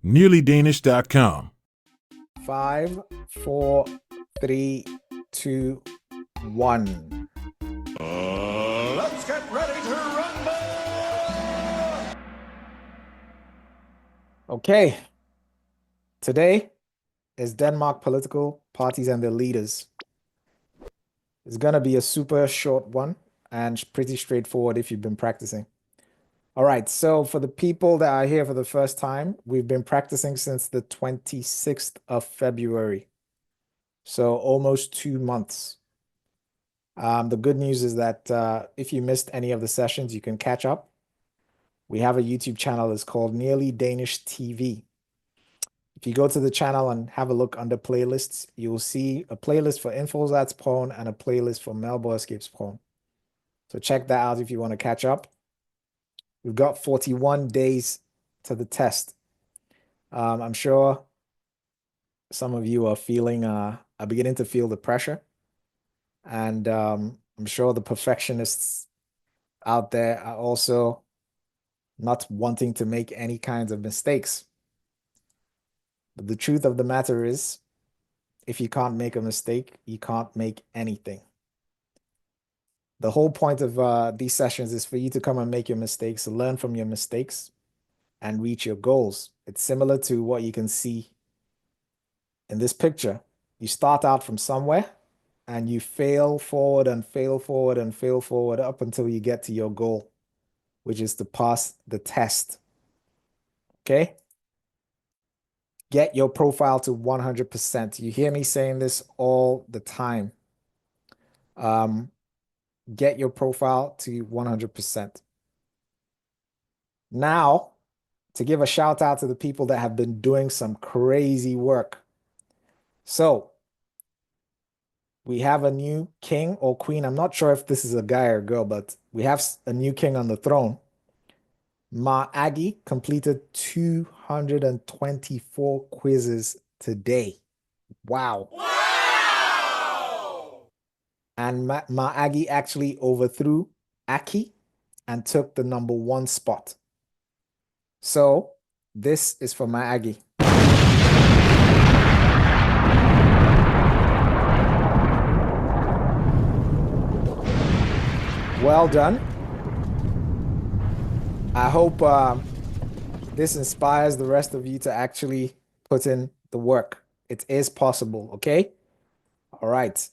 nearlydanish.com. 5, 4, 3, 2, 1. Let's get ready to rumble! Okay. Today is Denmark political parties and their leaders. It's going to be a super short one and pretty straightforward if you've been practicing. All right, so for the people that are here for the first time, we've been practicing since the 26th of February. So almost 2 months. The good news is that if you missed any of the sessions, you can catch up. We have a YouTube channel. It's called Nearly Danish TV. If you go to the channel and have a look under playlists, you'll see a playlist for INDFØDSRETSPRØVEN and a playlist for Medborgerskabsprøven. So check that out if you want to catch up. We've got 41 days to the test. I'm sure some of you are beginning to feel the pressure. And I'm sure the perfectionists out there are also not wanting to make any kinds of mistakes. But the truth of the matter is, if you can't make a mistake, you can't make anything. The whole point of these sessions is for you to come and make your mistakes, learn from your mistakes, and reach your goals. It's similar to what you can see in this picture. You start out from somewhere, and you fail forward and fail forward and fail forward up until you get to your goal, which is to pass the test. Okay? Get your profile to 100%. You hear me saying this all the time. Get your profile to 100%. Now, to give a shout out to the people that have been doing some crazy work. So, we have a new king or queen. I'm not sure if this is a guy or a girl, but we have a new king on the throne. Ma Aggie completed 224 quizzes today. Wow. Wow! And Ma Aggie actually overthrew Aki and took the #1 spot. So this is for Ma Aggie. Well done. I hope this inspires the rest of you to actually put in the work. It is possible, okay? All right.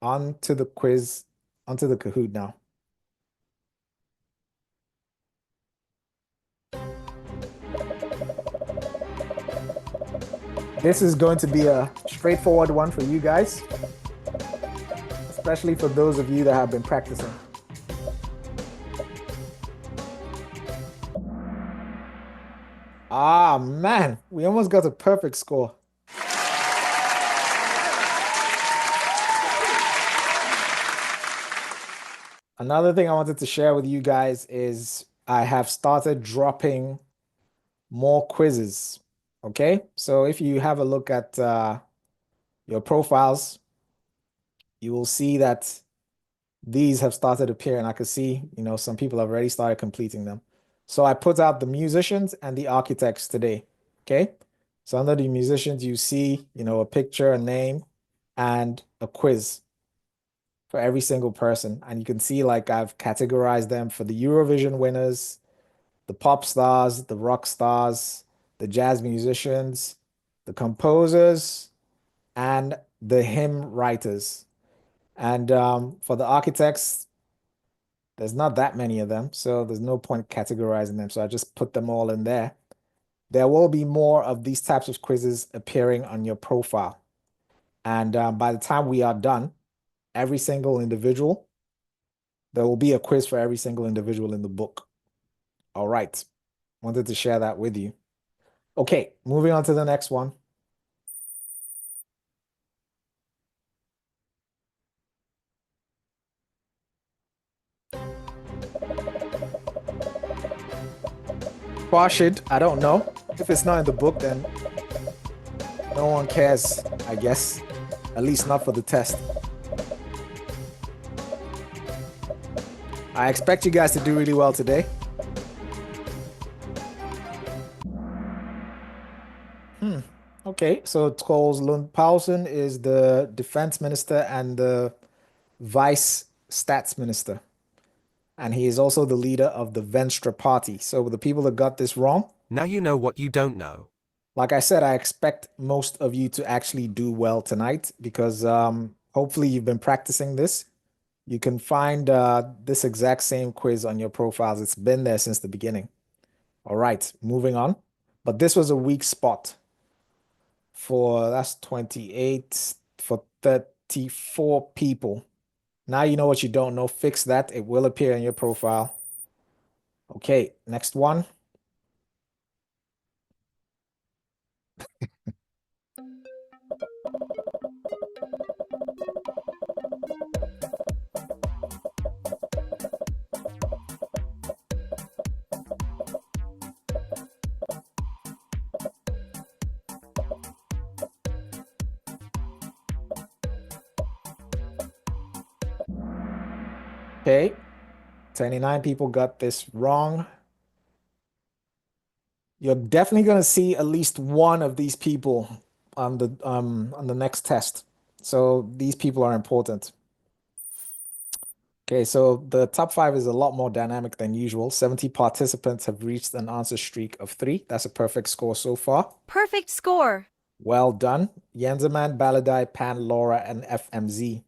On to the quiz, onto the Kahoot now. This is going to be a straightforward one for you guys, especially for those of you that have been practicing. Ah, man, we almost got a perfect score. Another thing I wanted to share with you guys is I have started dropping more quizzes. Okay, so if you have a look at your profiles, you will see that these have started appearing. I could see, some people have already started completing them. So I put out the musicians and the architects today. Okay, so under the musicians, you see, a picture, a name, and a quiz for every single person. And you can see like I've categorized them for the Eurovision winners, the pop stars, the rock stars, the jazz musicians, the composers, and the hymn writers. And for the architects, there's not that many of them, so there's no point categorizing them. So I just put them all in there. There will be more of these types of quizzes appearing on your profile. And by the time we are done, every single individual, there will be a quiz for every single individual in the book. All right. Wanted to share that with you. Okay, moving on to the next one. Farshid, I don't know. If it's not in the book, then no one cares, I guess. At least not for the test. I expect you guys to do really well today. Okay, so Troels Lund Poulsen is the defense minister and the vice stats minister. And he is also the leader of the Venstre party. So the people that got this wrong, Now you know what you don't know. like I said, I expect most of you to actually do well tonight because hopefully you've been practicing this. You can find this exact same quiz on your profiles. It's been there since the beginning. All right, moving on. But this was a weak spot for that's 28 for 34 people. Now you know what you don't know. Fix that. It will appear in your profile. Okay, next one. Okay, 29 people got this wrong. You're definitely going to see at least one of these people on the next test. So these people are important. Okay, so the top five is a lot more dynamic than usual. 70 participants have reached an answer streak of 3. That's a perfect score so far. Perfect score. Well done. Yenzeman, Baladai, Pan, Laura, and FMZ.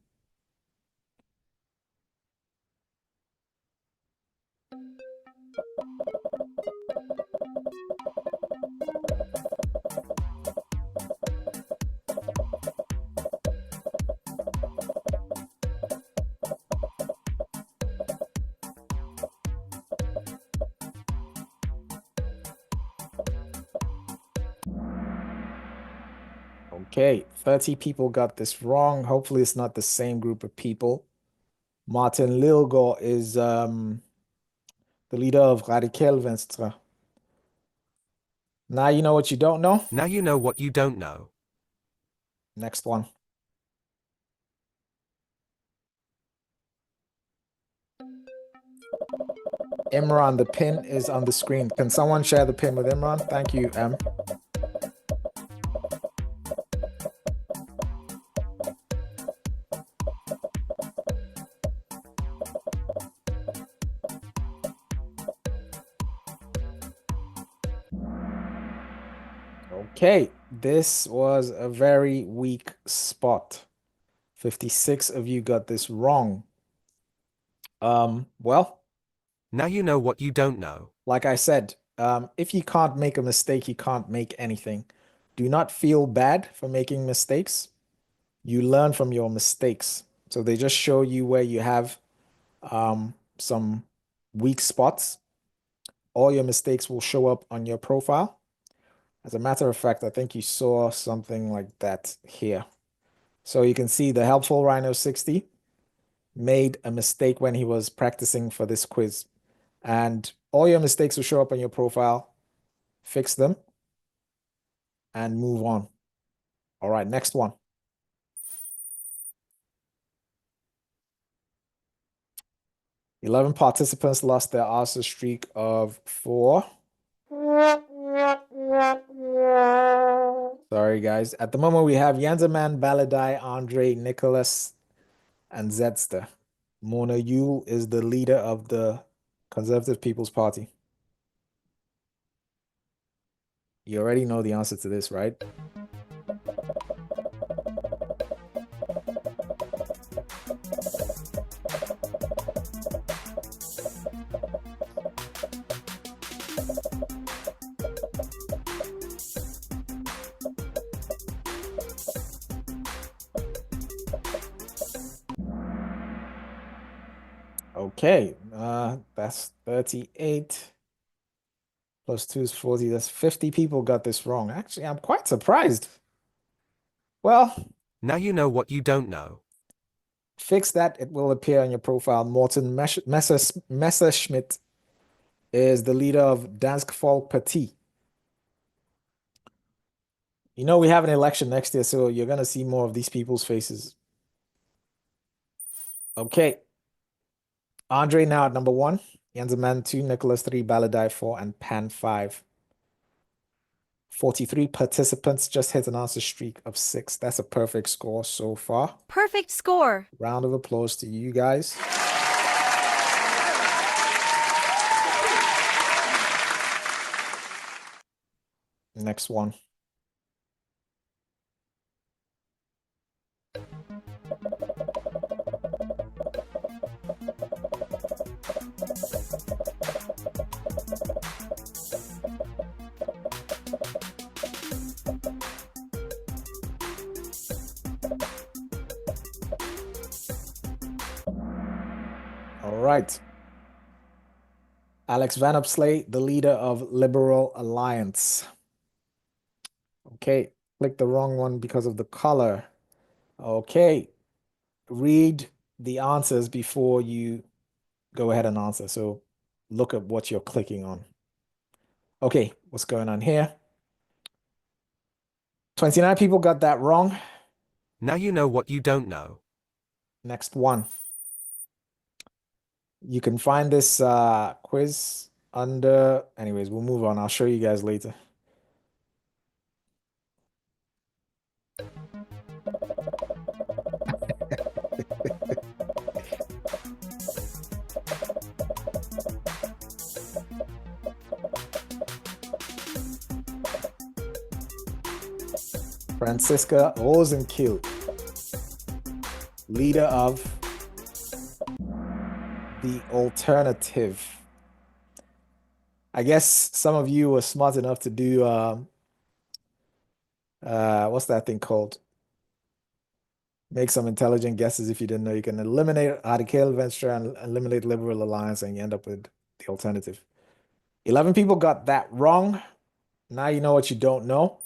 Okay, 30 people got this wrong. Hopefully it's not the same group of people. Martin Lilgaard is the leader of Radical Venstre. Now you know what you don't know. Now you know what you don't know. Next one. Imran, the pin is on the screen. Can someone share the pin with Imran? Thank you, M. Okay, this was a very weak spot. 56 of you got this wrong. Well, Now you know what you don't know. like I said, if you can't make a mistake, you can't make anything. Do not feel bad for making mistakes. You learn from your mistakes. So they just show you where you have some weak spots. All your mistakes will show up on your profile. As a matter of fact, I think you saw something like that here. So you can see the helpful Rhino 60 made a mistake when he was practicing for this quiz. And all your mistakes will show up on your profile. Fix them and move on. All right, next one. Eleven participants lost their answer streak of 4. Sorry, guys. At the moment, we have Yanzaman, Baladai, Andre, Nicholas, and Zetster. Mona Yule is the leader of the Conservative People's Party. You already know the answer to this, right? Okay, that's 38 plus 2 is 40. That's 50 people got this wrong. Actually, I'm quite surprised. Well, Now you know what you don't know. fix that. It will appear on your profile. Morten Messerschmidt is the leader of Dansk Folkeparti. You know, we have an election next year, so you're going to see more of these people's faces. Okay. Andre now at number 1. Jenseman 2, Nicholas 3, Baladai 4, and Pan 5. 43 participants just hit an answer streak of 6. That's a perfect score so far. Perfect score. Round of applause to you guys. Next one. All right. Alex Van Opsley, the leader of Liberal Alliance. Okay, click the wrong one because of the color. Okay, read the answers before you go ahead and answer. So look at what you're clicking on. Okay, what's going on here? 29 people got that wrong. Now you know what you don't know. Next one. You can find this quiz under, anyways, we'll move on. I'll show you guys later. Franziska Rosenkiel, leader of the Alternative. I guess some of you were smart enough to do, what's that thing called? Make some intelligent guesses. If you didn't know, you can eliminate Radical Venstre and eliminate Liberal Alliance, and you end up with the Alternative. 11 people got that wrong. Now you know what you don't know.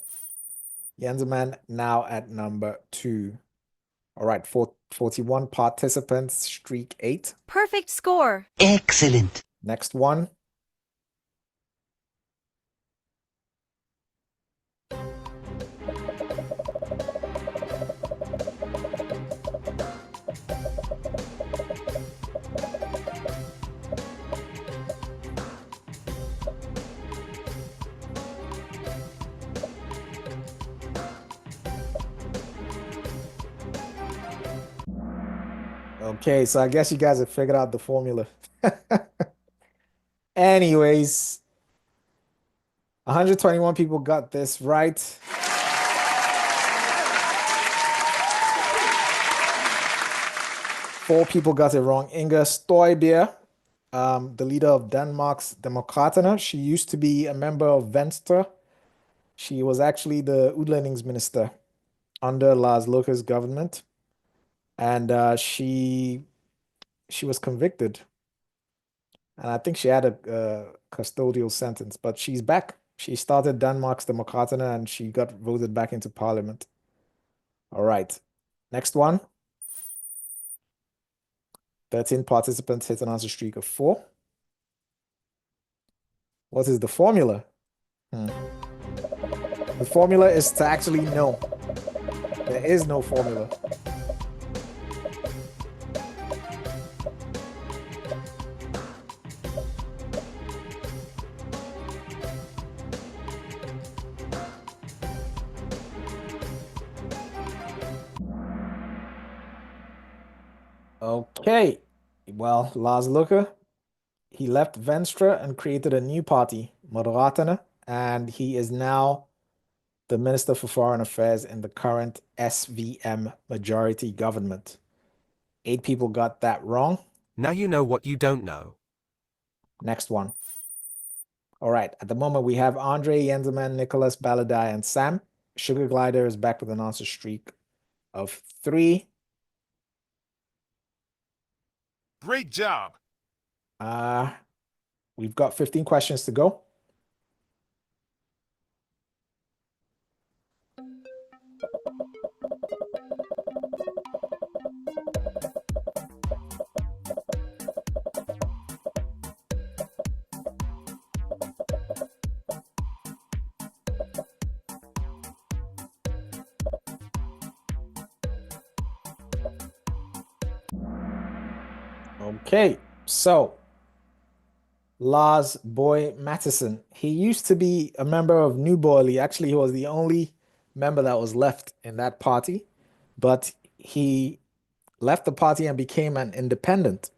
Jensemann now at number 2. All right, 41 participants, streak 8. Perfect score. Excellent. Next one. Okay, so I guess you guys have figured out the formula. Anyways, 121 people got this right. 4 people got it wrong. Inga Støjberg, the leader of Denmark's Demokraterne. She used to be a member of Venstre. She was actually the Udlændingsminister under Lars Løkke's government. And she was convicted. And I think she had a custodial sentence, but she's back. She started Denmark's Demokraterne and she got voted back into parliament. All right. Next one. 13 participants hit an answer streak of 4. What is the formula? The formula is to actually know. There is no formula. Okay, well, Lars Løkke, he left Venstre and created a new party, Moderaterne, and he is now the Minister for Foreign Affairs in the current SVM majority government. 8 people got that wrong. Now you know what you don't know. Next one. All right, at the moment we have Andre, Jensemann, Nicholas, Baladai, and Sam. Sugar Glider is back with an answer streak of 3. Great job. We've got 15 questions to go. Okay, so Lars Boy Mattison. He used to be a member of New Boily. Actually, he was the only member that was left in that party, but he left the party and became an independent.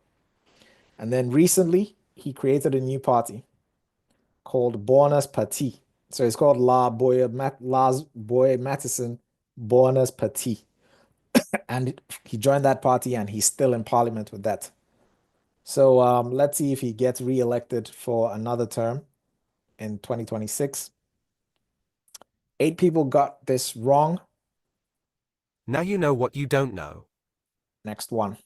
And then recently, he created a new party called Bonus Parti. So it's called Lars Boy Mattison Bonus Parti. And he joined that party and he's still in parliament with that. So let's see if he gets re-elected for another term in 2026. 8 people got this wrong. Now you know what you don't know. Next one.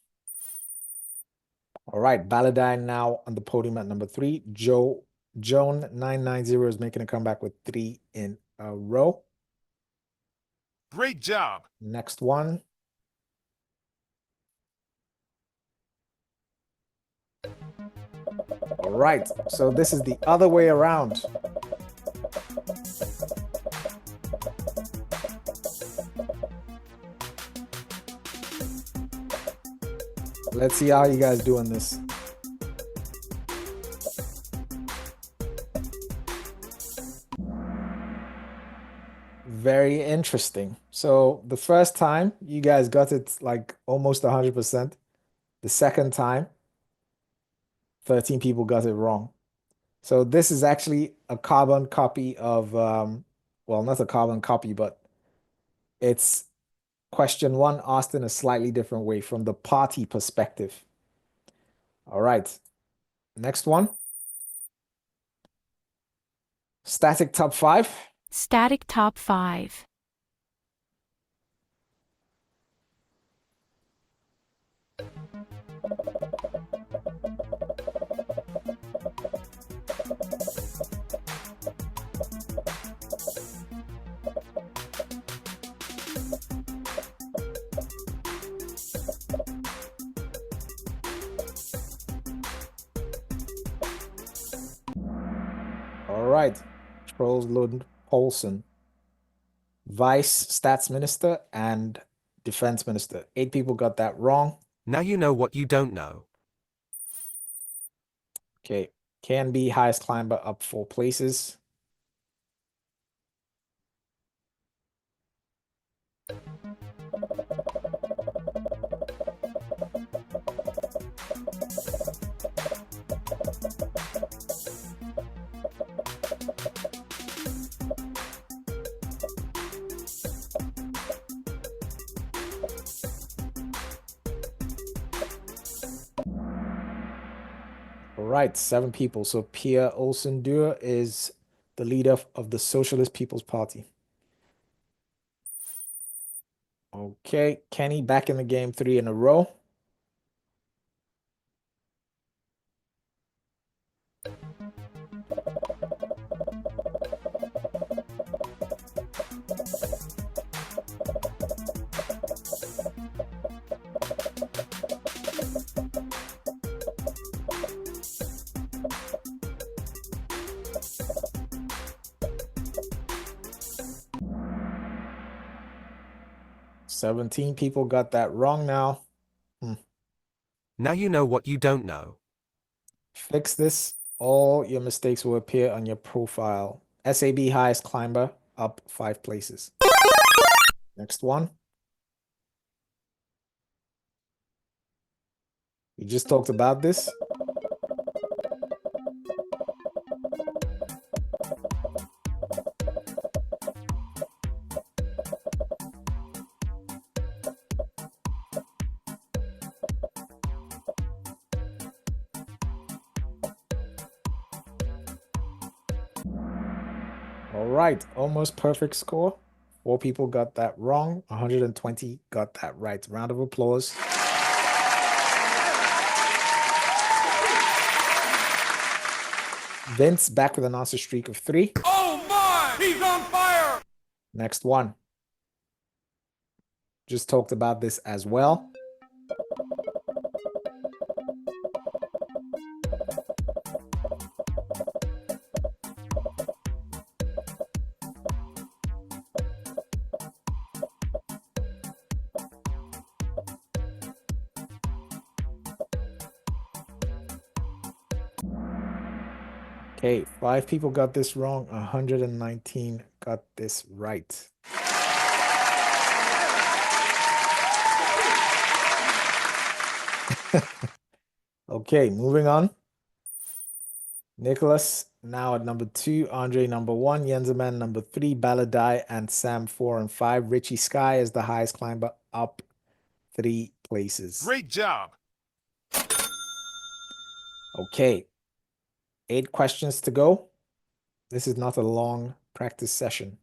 All right, Balladine now on the podium at number 3. Joan 990 is making a comeback with 3 in a row. Great job. Next one. All right, so this is the other way around. Let's see how you guys do on this. Very interesting. So the first time you guys got it like almost 100%. The second time, 13 people got it wrong. So this is actually a carbon copy of, well, not a carbon copy, but it's question 1 asked in a slightly different way from the party perspective. All right, next one. Static top 5. Static top 5. All right, Troels Lund Poulsen, Vice Stats Minister and Defense Minister. 8 people got that wrong. Now you know what you don't know. Okay, can be highest climber up 4 places. All right, 7 people. So Pia Olsen Duer is the leader of the Socialist People's Party. Okay, Kenny back in the game 3 in a row. Seventeen people got that wrong now. Now you know what you don't know. Fix this. All your mistakes will appear on your profile. SAB highest climber up 5 places. Next one. We just talked about this. All right, almost perfect score. 4 people got that wrong. 120 got that right. Round of applause. Vince back with an answer streak of 3. Oh my! He's on fire! Next one. Just talked about this as well. Okay, 5 people got this wrong. 119 got this right. Okay, moving on. Nicholas now at number 2, Andre number 1, Jenseman number 3, Baladai and Sam 4 and 5. Richie Sky is the highest climber, up 3 places. Great job. Okay, 8 questions to go. This is not a long practice session.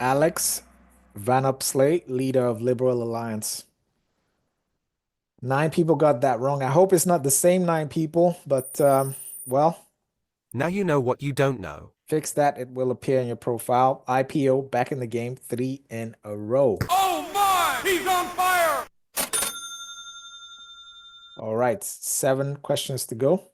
Alex Van Upsley, leader of Liberal Alliance. 9 people got that wrong. I hope it's not the same 9 people, but well, Now you know what you don't know. fix that. It will appear in your profile. IPO back in the game 3 in a row. Oh my! He's on fire! All right, 7 questions to go.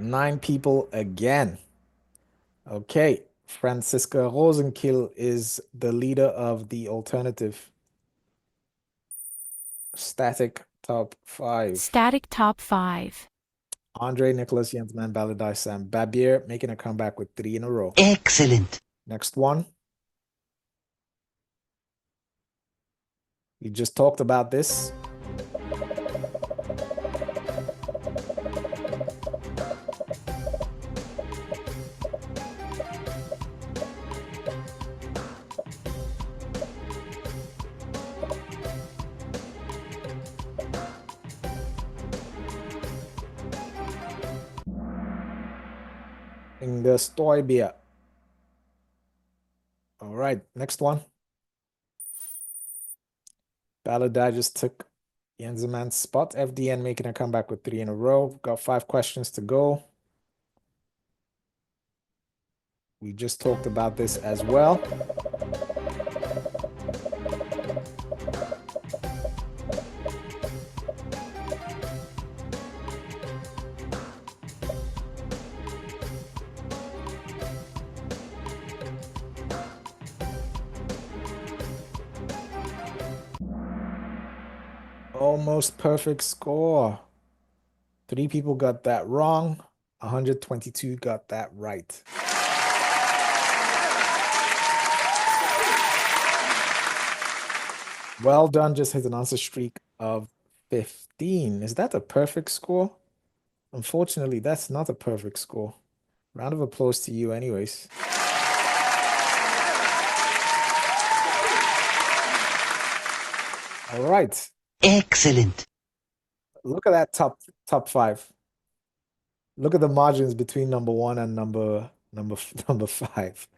Nine people again. Okay, Franziska Rosenkill is the leader of the alternative. Static top 5. Static top 5. Andre, Nicholas, Jensman, Baladai, Sam Babier making a comeback with 3 in a row. Excellent. Next one. We just talked about this. Inge Stoibia. All right, next one. Baladai just took Jenseman's spot. FDN making a comeback with 3 in a row. Got 5 questions to go. We just talked about this as well. Almost perfect score. 3 people got that wrong. 122 got that right. Well done, just hit an answer streak of 15. Is that a perfect score? Unfortunately, that's not a perfect score. Round of applause to you anyways. All right. Excellent. Look at that top 5. Look at the margins between number 1 and number 5.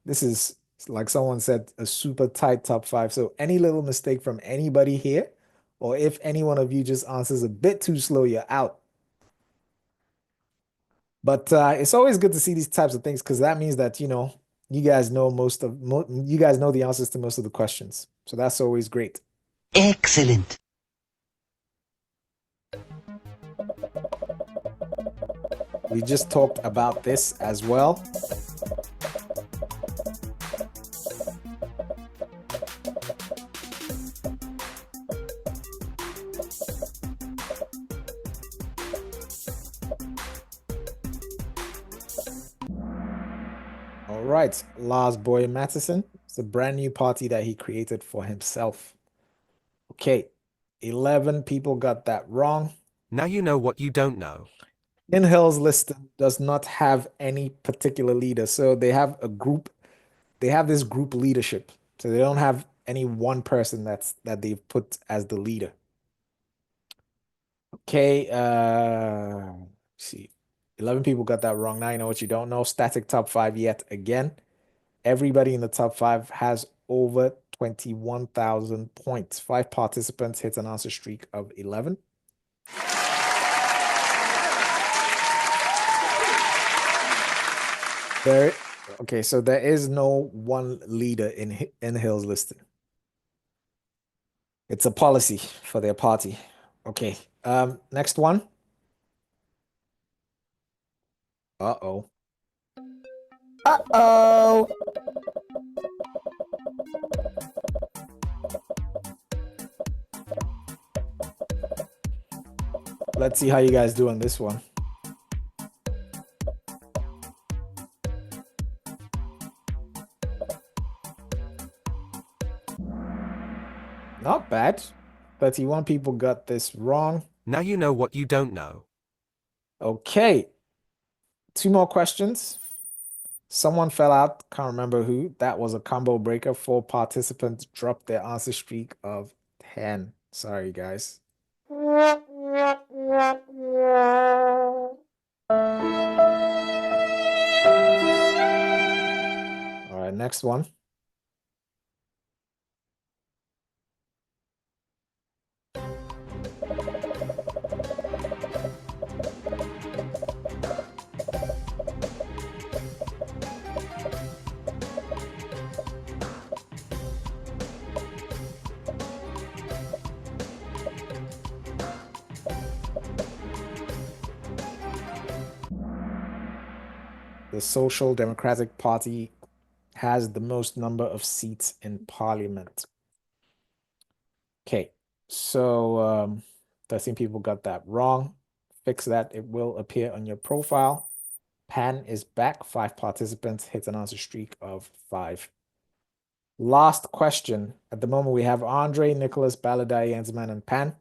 This is, like someone said, a super tight top 5. So any little mistake from anybody here, or if any one of you just answers a bit too slow, you're out. But it's always good to see these types of things because that means that, you know, you guys know you guys know the answers to most of the questions. So that's always great. Excellent. We just talked about this as well. All right, Lars Boy Matheson. It's a brand new party that he created for himself. Okay, 11 people got that wrong. Now you know what you don't know. In Hill's list does not have any particular leader. So they have a group, they have this group leadership. So they don't have any one person that they've put as the leader. Okay, See, 11 people got that wrong. Now you know what you don't know. Static top 5 yet again. Everybody in the top 5 has over 21,000 points. 5 participants hit an answer streak of 11. Okay, so there is no one leader in Hills listed. It's a policy for their party. Okay, next one. Uh-oh. Uh-oh. Let's see how you guys do on this one. Not bad. 31 people got this wrong. Now you know what you don't know. Okay. 2 more questions. Someone fell out. Can't remember who. That was a combo breaker. 4 participants dropped their answer streak of 10. Sorry, guys. All right, next one. The Social Democratic Party has the most number of seats in parliament. Okay, so 13 people got that wrong. Fix that. It will appear on your profile. Pan is back. 5 participants hit an answer streak of 5. Last question. At the moment, we have Andre, Nicholas, Baladai, Jensman, and Pan.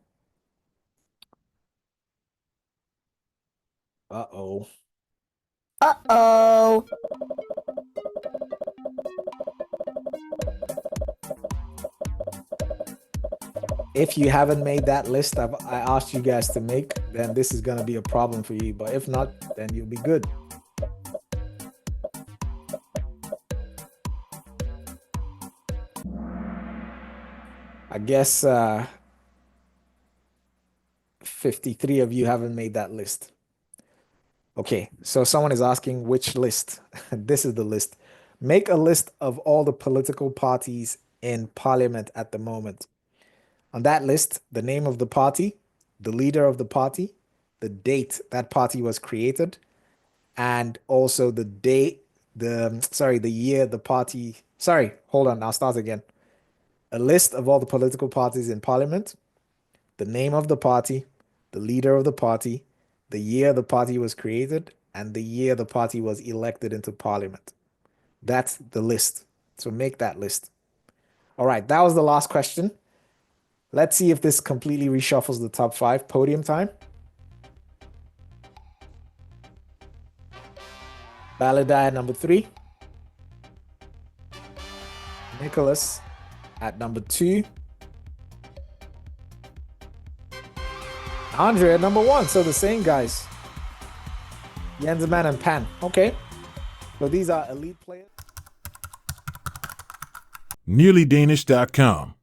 Uh-oh. Uh-oh. If you haven't made that list I asked you guys to make, then this is going to be a problem for you. But if not, then you'll be good. I guess 53 of you haven't made that list. Okay, so someone is asking which list. This is the list. Make a list of all the political parties in parliament at the moment. On that list, the name of the party, the leader of the party, the date that party was created, and also the date, the year the party, hold on, I'll start again. A list of all the political parties in parliament, the name of the party, the leader of the party, the year the party was created, and the year the party was elected into parliament. That's the list. So make that list. All right, that was the last question. Let's see if this completely reshuffles the top 5. Podium time. Baladai at number 3. Nicholas at number 2. Andre at number 1. So the same guys. Jensman and Pan. Okay. So these are elite players. NearlyDanish.com.